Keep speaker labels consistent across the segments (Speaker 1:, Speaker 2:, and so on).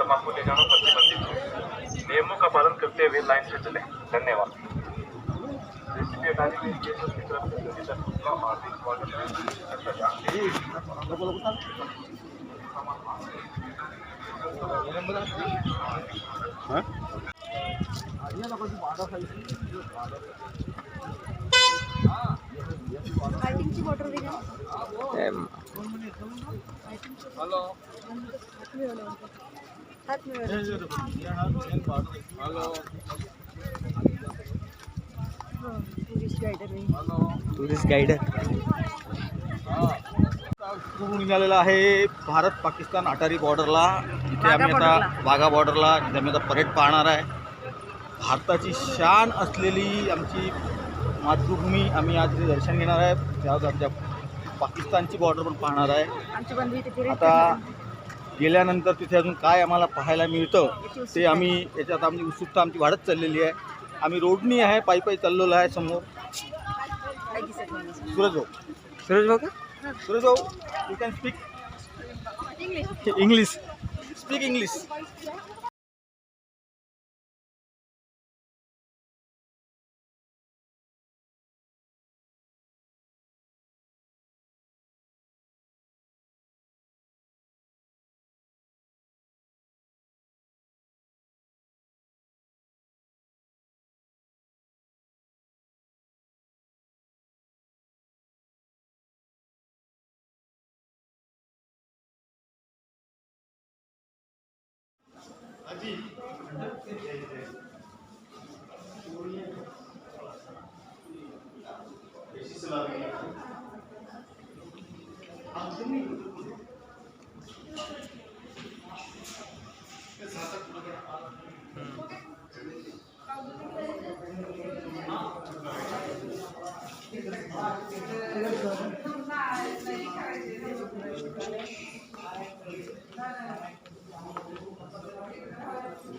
Speaker 1: कदम आपको ले जाना प्रतिबंधित है। नियमों का पालन करते हुए लाइन से चलें। धन्यवाद। रेसिपी अटारी में BSF की तरफ से सभी दर्शकों का हार्दिक स्वागत है।
Speaker 2: हेलो
Speaker 3: टुरिस्ट गाइडर निघालेला आहे भारत पाकिस्तान अटारी बॉर्डरला. इथे आम्ही आता वाघा बॉर्डरला इथे आम्ही आता परेड पाहणार आहे. भारताची शान असलेली आमची मातृभूमी आम्ही आज इथे दर्शन घेणार आहे. त्यात आमच्या पाकिस्तानची बॉर्डर पण पाहणार आहे. आता गेल्यानंतर तिथे अजून काय आम्हाला पाहायला मिळतं ते आम्ही याच्यात आमची उत्सुकता आमची वाढत चाललेली आहे. आम्ही रोडनी आहे, पायी पायी चाललेलो आहे. समोर सूरज भाऊ you can speak English speak English.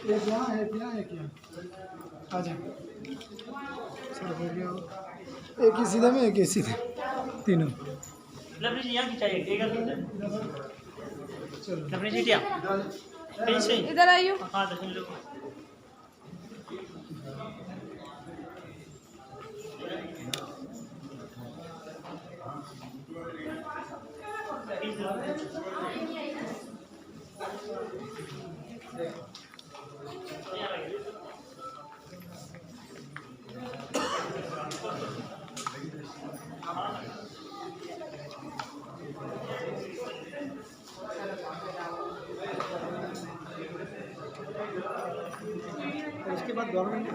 Speaker 4: क्या है आ जाए सर हो गया. एक ही सीधा में एक ही सीधे तीनों
Speaker 5: इधर आइयो.
Speaker 4: इसके बाद गवर्नमेंट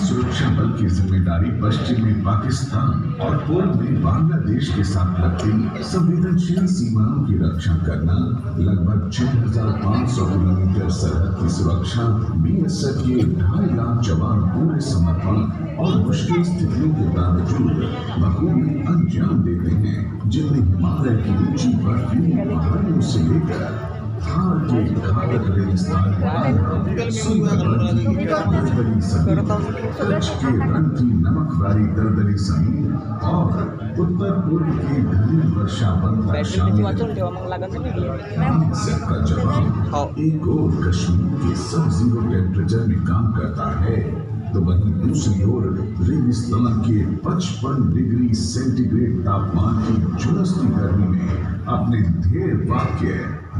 Speaker 6: सुरक्षा बल की जिम्मेदारी पश्चिमी पाकिस्तान और पूर्व में बांग्लादेश के साथ लगती संवेदनशील सीमाओं की रक्षा करना. लगभग 6,500 किलोमीटर सरहद की सुरक्षा BSF के 2.5 लाख जवान पूरे समर्पण और मुश्किल स्थितियों के बावजूद बखूबी अंजाम देते हैं, जिनमें हिमालय की ऊंची बर्फीली पहाड़ियों से लेकर थार के घातक रेगिस्तान कच्छ के रण की नमकवारी दलदली जमीन और उत्तर पूर्व की घनी वर्षावन का जवाब एक और कश्मीर के सब जीरो टेम्परेचर में काम करता है, तो वहीं दूसरी ओर रेगिस्तान के 55 डिग्री सेंटीग्रेड तापमान की झुलसती गर्मी में अपने ध्येय वाक्य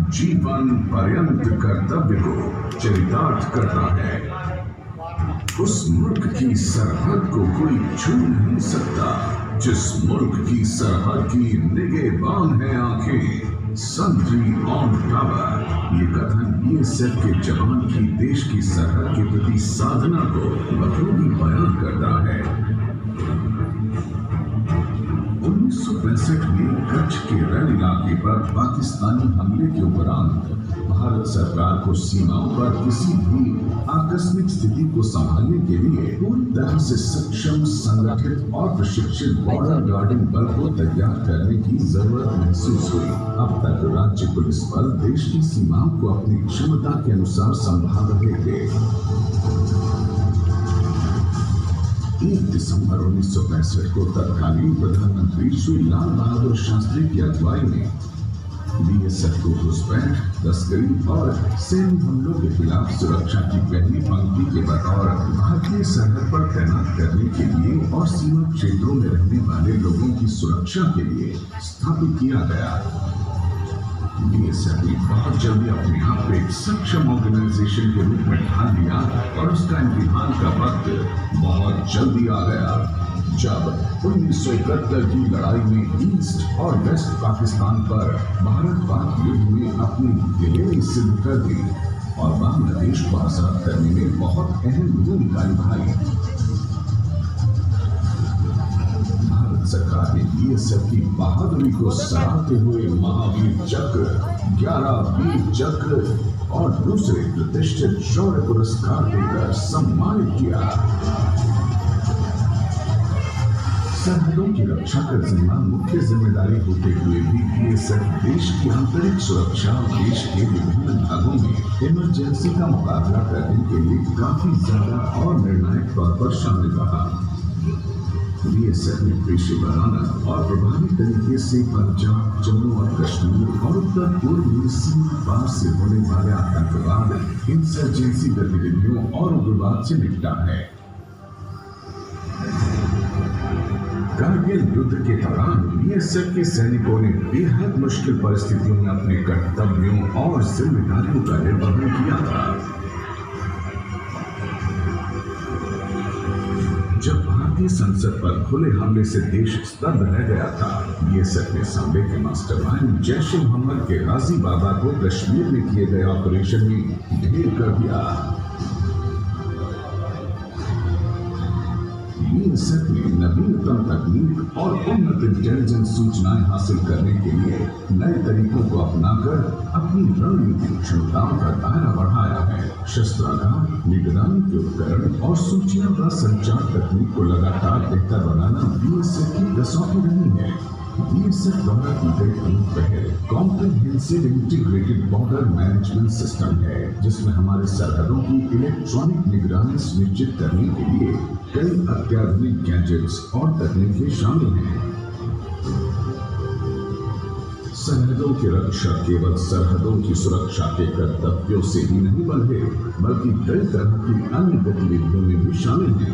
Speaker 6: जीवन पर्यंत कर्तव्य को चरितार्थ करता है. उस मुल्क की सरहद को कोई छू नहीं सकता जिस मुल्क की सरहद की निगहबान है आंखें. संट्री ऑन टावर ये कथन BSF के जवान की देश की सरहद के प्रति साधना को बखूबी बयान करता है. 1965 में कच्छ के रण इलाके पर पाकिस्तानी हमले के उपरांत भारत सरकार को सीमाओं पर किसी भी आकस्मिक स्थिति को संभालने के लिए पूरी तरह से सक्षम, संगठित और प्रशिक्षित बॉर्डर गार्डिंग बल को तैयार करने की जरूरत महसूस हुई। अब तक राज्य पुलिस बल देश की सीमाओं को अपनी क्षमता के अनुसार संभाल रहे थे। 1 दिसंबर 1965 को तत्कालीन प्रधानमंत्री श्री लाल बहादुर शास्त्री की अगुवाई में BSF को घुसपैठ, तस्करी और सैन्य हमलों के खिलाफ सुरक्षा की पहली पंक्ति के बतौर भारतीय सरहद पर तैनात करने के लिए और सीमा क्षेत्रों में रहने वाले लोगों की सुरक्षा के लिए स्थापित किया गया। BSF ने बहुत जल्दी अपने आप को एक सक्षम ऑर्गेनाइजेशन के रूप में ढाल लिया और उसका इम्तिहान का वक्त बहुत जल्दी आ गया, जब 1971 की लड़ाई में ईस्ट और वेस्ट पाकिस्तान पर भारत-पाक युद्ध में अपनी दिलेरी सिद्ध कर दी और बांग्लादेश को आजाद करने में बहुत अहम भूमिका निभाई। भारत सरकार ने BSF की बहादुरी को सराहते हुए महावीर चक्र, 11 वीर चक्र और दूसरे प्रतिष्ठित शौर्य पुरस्कार देकर सम्मानित किया। सरहदों की रक्षा का जिम्मा मुख्य जिम्मेदारी होते हुए भी BSF देश की आंतरिक सुरक्षा और देश के विभिन्न भागों में इमरजेंसी का मुकाबला करने के लिए काफी ज्यादा और निर्णायक तौर पर शामिल रहा। BSF ने पेशेवराना और प्रभावी तरीके से पंजाब, जम्मू और कश्मीर और उत्तर पूर्व में सीमा पार से होने वाले आतंकवाद, इंसर्जेंसी गतिविधियों और उग्रवाद से निपटा है। कारगिल युद्ध के दौरान BSF के सैनिकों ने बेहद मुश्किल परिस्थितियों में अपने कर्तव्यों और जिम्मेदारियों का निर्वहन किया था। जब भारतीय संसद पर खुले हमले से देश स्तब्ध रह गया था, BSF ने इस हमले के मास्टरमाइंड जैश-ए-मोहम्मद के गाजी बाबा को कश्मीर में किए गए ऑपरेशन में ढेर कर दिया। BSF ने नवीनतम तकनीक और उन्नत इंटेलिजेंस सूचनाएं हासिल करने के लिए नए तरीकों को अपनाकर अपनी रणनीतिक क्षमताओं का दायरा बढ़ाया है। शस्त्रागार, निगरानी के उपकरण और सूचना का संचार तकनीक को लगातार बेहतर बनाना BSF की कसौटी रही है। BSF द्वारा की गई प्रमुख पहल comprehensive integrated border management system है, जिसमें हमारे सरहदों की इलेक्ट्रॉनिक निगरानी सुनिश्चित करने के लिए कई अत्याधुनिक गैजेट्स और तकनीकें शामिल हैं। सरहदों की रक्षा केवल सरहदों की सुरक्षा के कर्तव्यों से ही नहीं बल्कि कई तरह की अन्य गतिविधियों में भी शामिल है।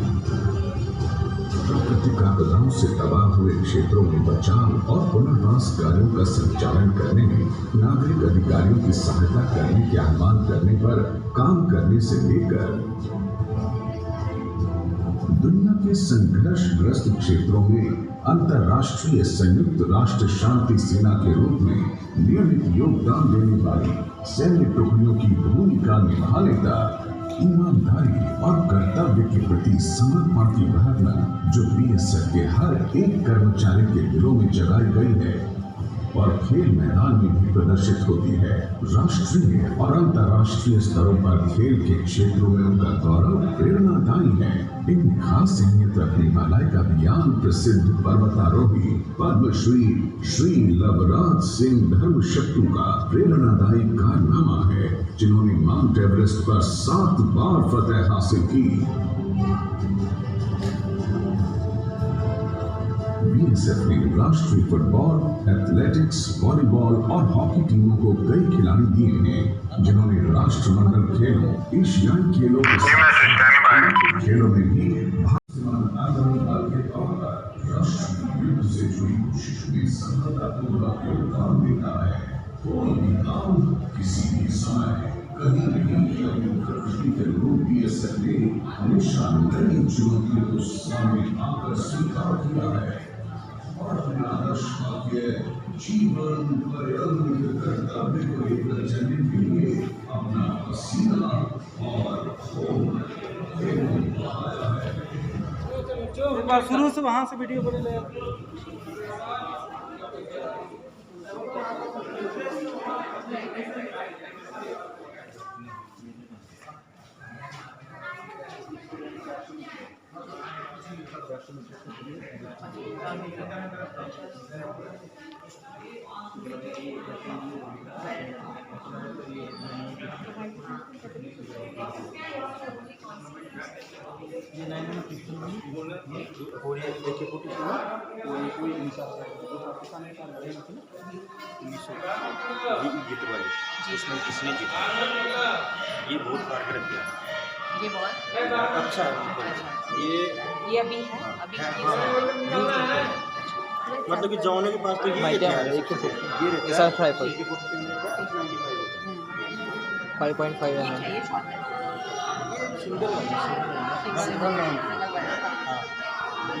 Speaker 6: प्राकृतिक आपदाओं से तबाह हुए क्षेत्रों में बचाव और पुनर्वास कार्यों का संचालन करने में नागरिक अधिकारियों की सहायता करने के आह्वान करने पर काम करने से लेकर दुनिया के संघर्षग्रस्त क्षेत्रों में अंतर्राष्ट्रीय संयुक्त राष्ट्र शांति सेना के रूप में नियमित योगदान देने वाली सैन्य टुकड़ियों की भूमिका निभाने तक ईमानदारी और कर्तव्य के प्रति समर्पण की भावना जो BSF के हर एक कर्मचारी के दिलों में जगाई गई है और खेल मैदान में भी प्रदर्शित होती है। राष्ट्रीय और अंतर्राष्ट्रीय स्तरों पर खेल के क्षेत्रों में उनका गौरव प्रेरणादायी है। इन खास अहमियत रखने वाला एक अभियान प्रसिद्ध पर्वतारोही पद्मश्री श्री लवराज सिंह धर्मशक्तु का प्रेरणादायी कारनामा है, जिन्होंने माउंट एवरेस्ट पर 7 बार फतह हासिल की। BSF ने राष्ट्रीय फुटबॉल, एथलेटिक्स, वॉलीबॉल और हॉकी टीमों को कई खिलाड़ी दिए हैं, जिन्होंने राष्ट्रमंडल खेलों, एशियाई खेलों के खेलों में भी से जुड़ी कोशिश में सफलतापूर्वक योगदान देता है। कोई भी काम किसी भी समय कहीं नहीं अपनी प्रकृति के अनुरूप BSF ने हमेशा नई चुनौतियों को सामने आकर स्वीकार किया है और अपने आदर्श के जीवन पर्यंत कर्तव्य को लेकर चलने के लिए अपना पसीना और खून बहाया है।
Speaker 4: शुरू से वहां से वीडियो बने
Speaker 3: जीत वाली इसमें किसने जीता ये बहुत कारगर किया
Speaker 2: ये बहुत
Speaker 3: अच्छा है
Speaker 2: ये अभी है अभी
Speaker 3: मतलब कि जौने के पास तो ये
Speaker 5: माहिती आहे मला, एक फूट.
Speaker 3: ये
Speaker 5: ट्राय पर 5.5
Speaker 2: ये
Speaker 5: mm.
Speaker 2: चाहिए शॉर्ट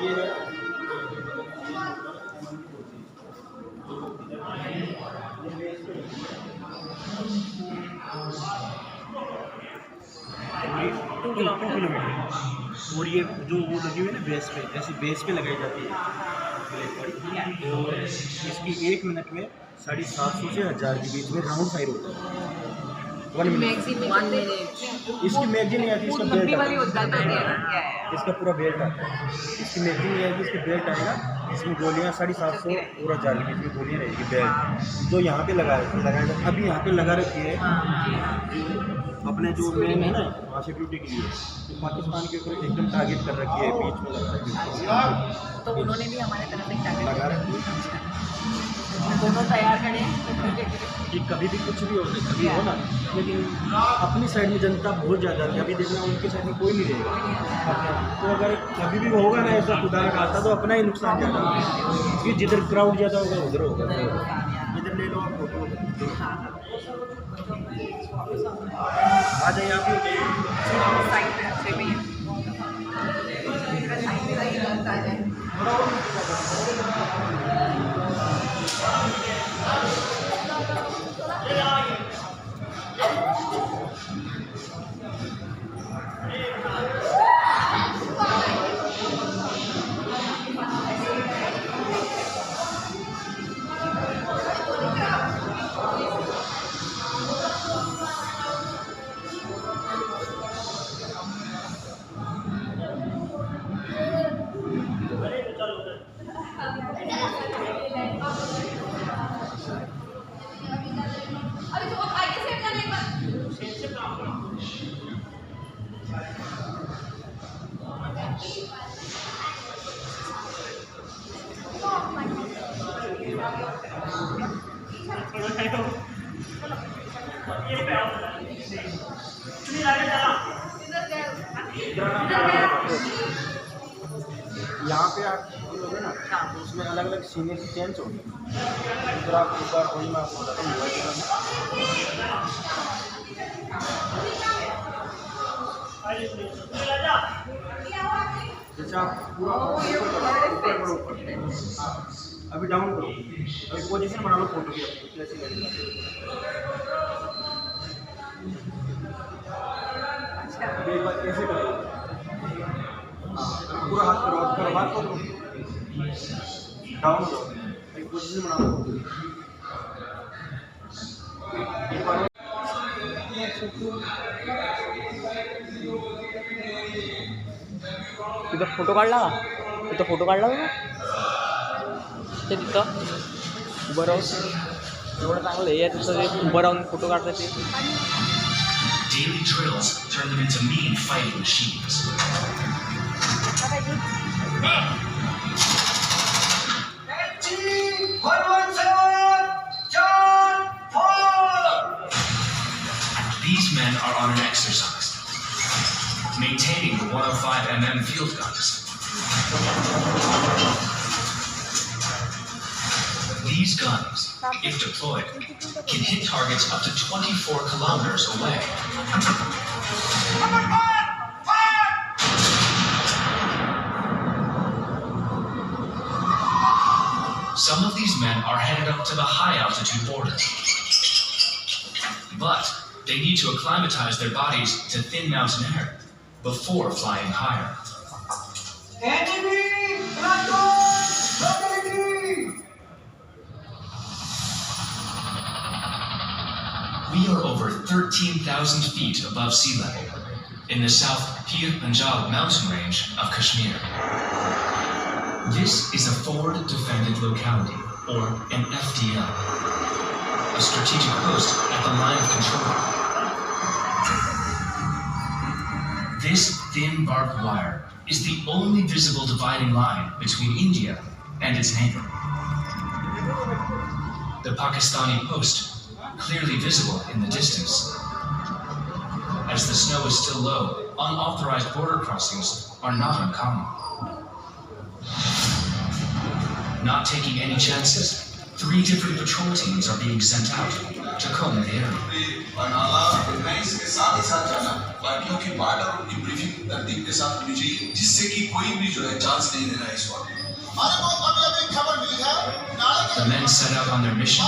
Speaker 3: ये और ये जो वो लगी हुई है ना बेस पे, ऐसी बेस पे लगाई जाती है ब्लैक बॉडी, और इसकी 1 मिनट में 750 से 1000 के बीच में राउंड फायर होता है 1 मिनट। इसकी मैगजीन नहीं आती, इसका बेल्ट आता है, इसका पूरा बेल्ट आता है। इसकी मैगजीन नहीं आएगी, इसका बेल्ट आएगा, इसमें गोलियाँ 750 और 1000 के बीच में गोलियाँ रहेगी बेल्ट, जो यहाँ पे लगाया अभी यहाँ पे लगा रखी है अपने जो मेन है ना वहाँ सिक्योरिटी के लिए, तो पाकिस्तान के ऊपर एकदम टारगेट कर रखी है, बीच में लगा रखी है,
Speaker 2: तो उन्होंने भी हमारे तरफ एक टारगेट
Speaker 3: लगा रखी है
Speaker 2: दोनों तैयार खड़े
Speaker 3: कि कभी भी कुछ भी हो कभी हो ना, लेकिन अपनी साइड में जनता बहुत ज़्यादा है, अभी देखना उनकी साइड में कोई नहीं रहेगा, तो अगर कभी भी होगा ना ऐसा खुदा ना खाता तो अपना ही नुकसान ज़्यादा होगा, क्योंकि जिधर क्राउड ज़्यादा होगा उधर होगा, इधर ले लो आप फोटो आ जाइए आप
Speaker 2: साइड पे अच्छे भी
Speaker 3: यहाँ पे आप बोलोगे ना तो उसमें अलग अलग सीनियर की चेंज होगी, इधर आप एक बार वही मैं आपको बताता हूँ जैसे आप पूरा ऊपर अभी डाउन करो, अभी पोजीशन बना लो फोटो की अपनी कैसी लगेगी, अभी एक बार कैसे करो, पूरा हाथ करो हाथ करो डाउन करो, एक पोजीशन बना लो एक बार
Speaker 5: तिथं फोटो काढला का? तिथं फोटो काढला का ते तिथं उभं राहून एवढं चांगलं आहे तिथं ते उभं राहून फोटो काढतात ते.
Speaker 7: Daily drills turn them into mean fighting machines. These men are on an exercise, maintaining the 105 mm field guns. These guns, if deployed, can hit targets up to 24 kilometers away. Some of these men are headed up to the high altitude border. But they need to acclimatize their bodies to thin mountain air before flying higher. 14,000 feet above sea level in the South Pir Punjab mountain range of Kashmir. This is a Forward Defended Locality, or an FDL, a strategic post at the line of control. This thin barbed wire is the only visible dividing line between India and its neighbor. The Pakistani post, clearly visible in the distance. As the snow is still low, unauthorized border crossings are not uncommon. Not taking any chances, 3 different patrol teams are being sent out to comb the area.
Speaker 8: इसके साथ ही साथ जाना बाकियों की बात और उनकी briefing तरतीब के साथ होनी चाहिए जिससे कि कोई भी जो है चांस नहीं देना इस वक्त हमारे को अभी खबर मिली है
Speaker 7: The men set out on their mission,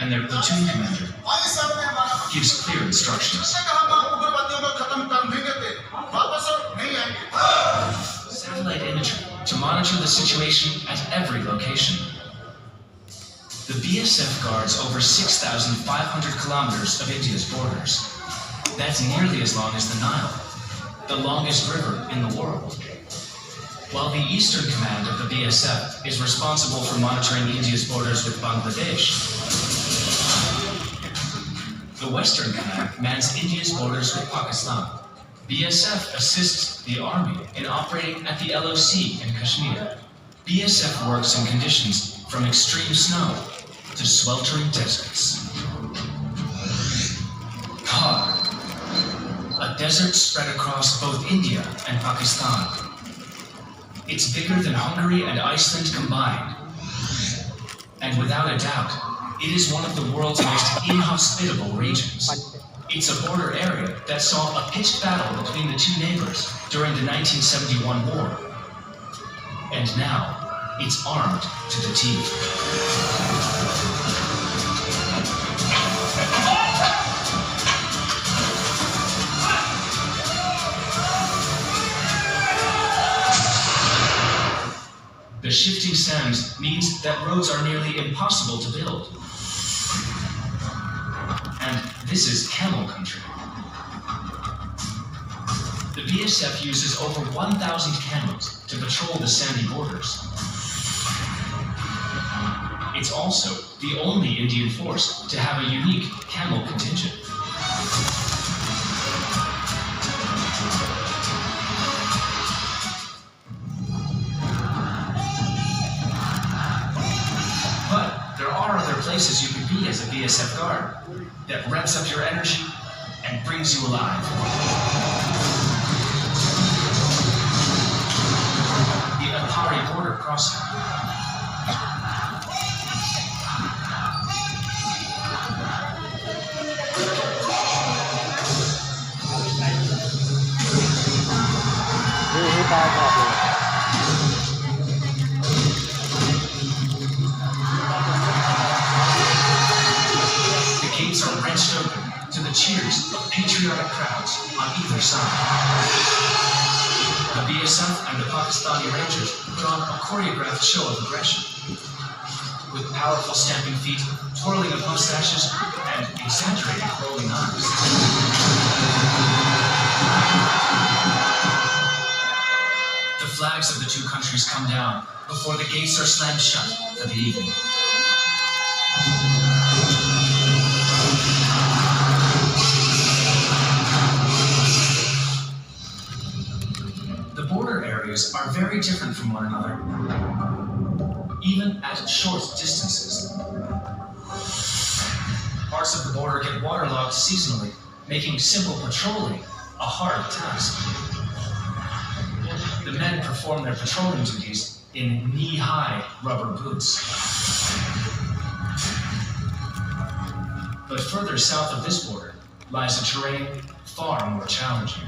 Speaker 7: and their platoon commander gives clear instructions. Satellite imagery to monitor the situation at every location. The BSF guards over 6,500 kilometers of India's borders. That's nearly as long as the Nile, the longest river in the world. While the Eastern Command of the BSF is responsible for monitoring India's borders with Bangladesh, the Western Command mans India's borders with Pakistan. BSF assists the Army in operating at the LOC in Kashmir. BSF works in conditions from extreme snow to sweltering deserts. Thar, a desert spread across both India and Pakistan. It's bigger than Hungary and Iceland combined. And without a doubt, it is one of the world's most inhospitable regions. It's a border area that saw a pitched battle between the two neighbors during the 1971 war. And now, it's armed to the teeth. The shifting sands means that roads are nearly impossible to build. And this is camel country. The BSF uses over 1,000 camels to patrol the sandy borders. It's also the only Indian force to have a unique camel contingent. But there are other places you could be as a BSF guard that revs up your energy and brings you alive. The Atari border crossing. The gates are wrenched open to the cheers of patriotic crowds on either side. The BSF and the Pakistani Rangers put on a choreographed show of aggression. With powerful stamping feet, twirling of mustaches, and exaggerated rolling eyes. The flags of the two countries come down before the gates are slammed shut for the evening. The border areas are very different from one another, even at short distances. Parts of the border get waterlogged seasonally, making simple patrolling a hard task. The men perform their patrolling duties in knee-high rubber boots. But further south of this border lies a terrain far more challenging.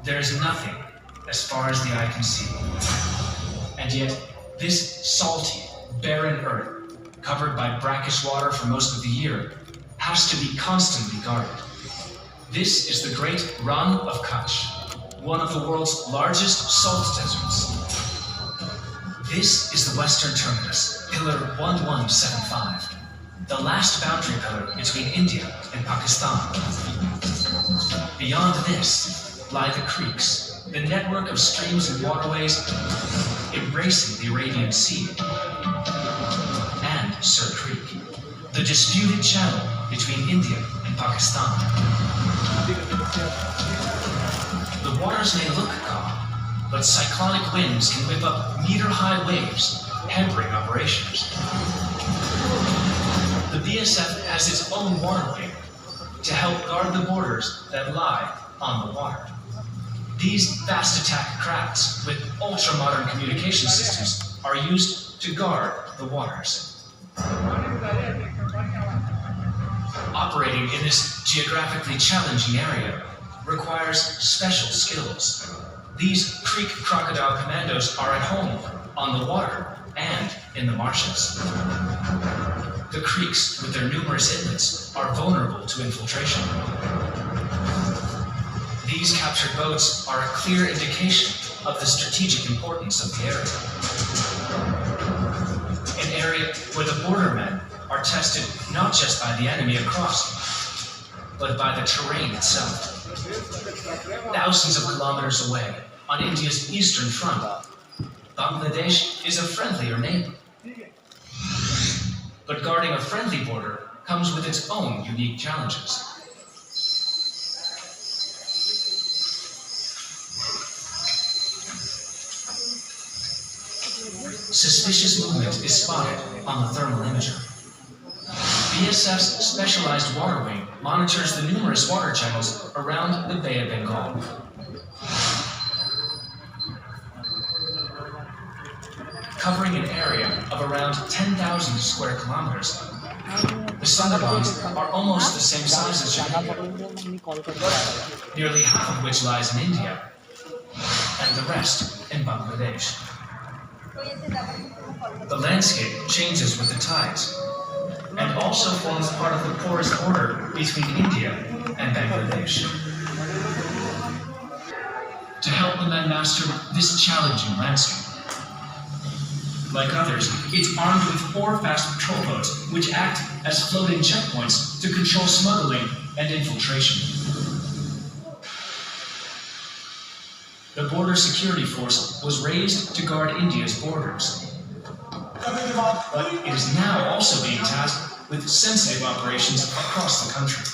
Speaker 7: There's nothing as far as the eye can see. And yet, this salty, barren earth, covered by brackish water for most of the year, has to be constantly guarded. This is the great Rann of Kutch, one of the world's largest salt deserts. This is the western terminus, pillar 1175. the last boundary pillar between India and Pakistan. Beyond this lie the creeks, the network of streams and waterways embracing the Arabian Sea, and Sir Creek, the disputed channel between India and Pakistan. The waters may look calm, but cyclonic winds can whip up meter-high waves, hampering operations. The BSF has its own waterway to help guard the borders that lie on the water. These fast attack crafts with ultra-modern communication systems are used to guard the waters. Operating in this geographically challenging area requires special skills. These Creek Crocodile Commandos are at home on the water and in the marshes. The creeks, with their numerous inlets, are vulnerable to infiltration. These captured boats are a clear indication of the strategic importance of the area. An area where the bordermen are tested not just by the enemy across, but by the terrain itself. Thousands of kilometers away, on India's eastern front, Bangladesh is a friendlier neighbor. But guarding a friendly border comes with its own unique challenges. Suspicious movement is spotted on the thermal imager. BSF's specialized water wing monitors the numerous water channels around the Bay of Bengal. Covering an area of around 10,000 square kilometers, the Sundarbans are almost the same size as Japan, nearly half of which lies in India, and the rest in Bangladesh. The landscape changes with the tides, and also forms part of the porous border between India and Bangladesh. To help the men master this challenging landscape, like others, it's armed with 4 fast patrol boats, which act as floating checkpoints to control smuggling and infiltration. The Border Security Force was raised to guard India's borders, but it is now also being tasked with sensitive operations across the country.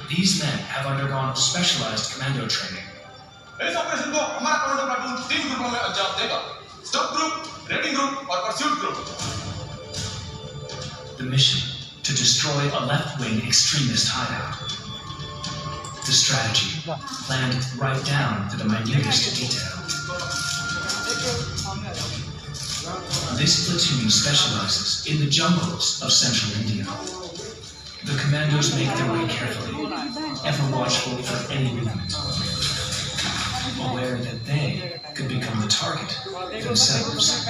Speaker 7: These men have undergone specialized commando training.
Speaker 8: इस operation को हमारा commando platoon 3 ग्रुपों में अंजाम देगा, stop group, raiding group और pursuit group.
Speaker 7: The mission to destroy a left-wing extremist hideout. The strategy planned right down to the minutest detail. This platoon specializes in the jungles of central India. The commandos make their way carefully, ever watchful for any movement, aware that they could become the target themselves.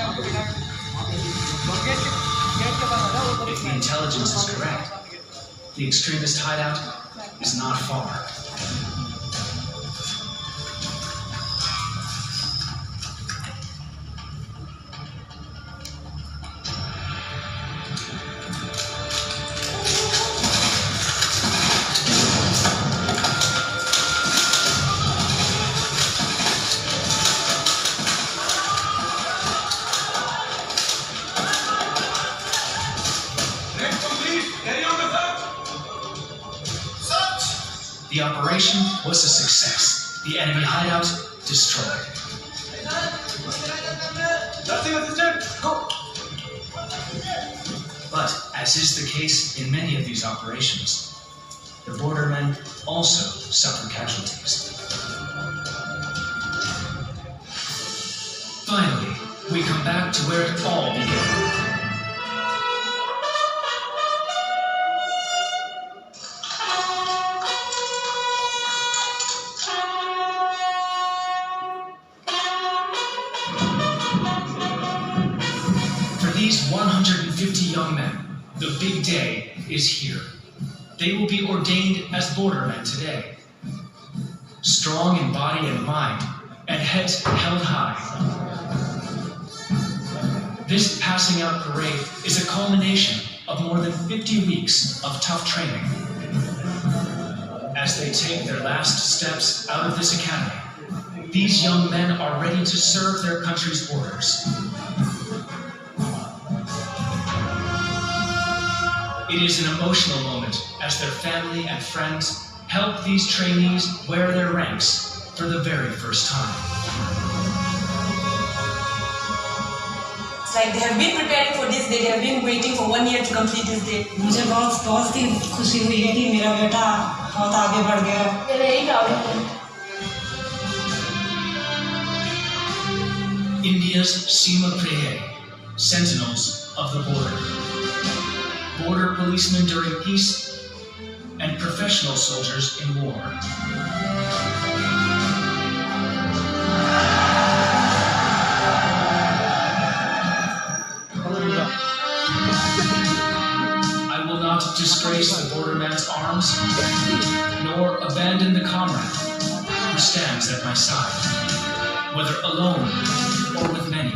Speaker 7: If the intelligence is correct, the extremist hideout is not far. The operation was a success. The enemy hideout destroyed. But, as is the case in many of these operations, the bordermen also suffer casualties. Finally, we come back to where it all began. These 150 young men, the big day is here. They will be ordained as bordermen today. Strong in body and mind, and heads held high. This passing out parade is a culmination of more than 50 weeks of tough training. As they take their last steps out of this academy, these young men are ready to serve their country's orders. It is an emotional moment as their family and friends help these trainees wear their ranks for the very first time.
Speaker 9: It's like they have been preparing for this day. They have been waiting for 1 year to complete this day.
Speaker 10: मुझे बहुत ही खुशी हुई है कि मेरा बेटा बहुत आगे बढ़ गया।
Speaker 9: मैं very proud of him.
Speaker 7: India's Seema Prahe, sentinels of the border. Border policemen during peace and professional soldiers in war. I will not disgrace the borderman's arms, nor abandon the comrade who stands at my side, whether alone or with many.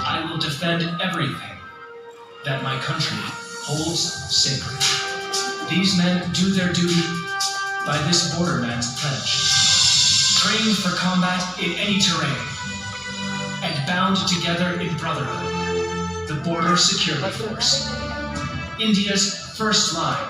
Speaker 7: I will defend everything that my country holds sacred. These men do their duty by this borderman's pledge, trained for combat in any terrain, and bound together in brotherhood, the Border Security Force, India's first line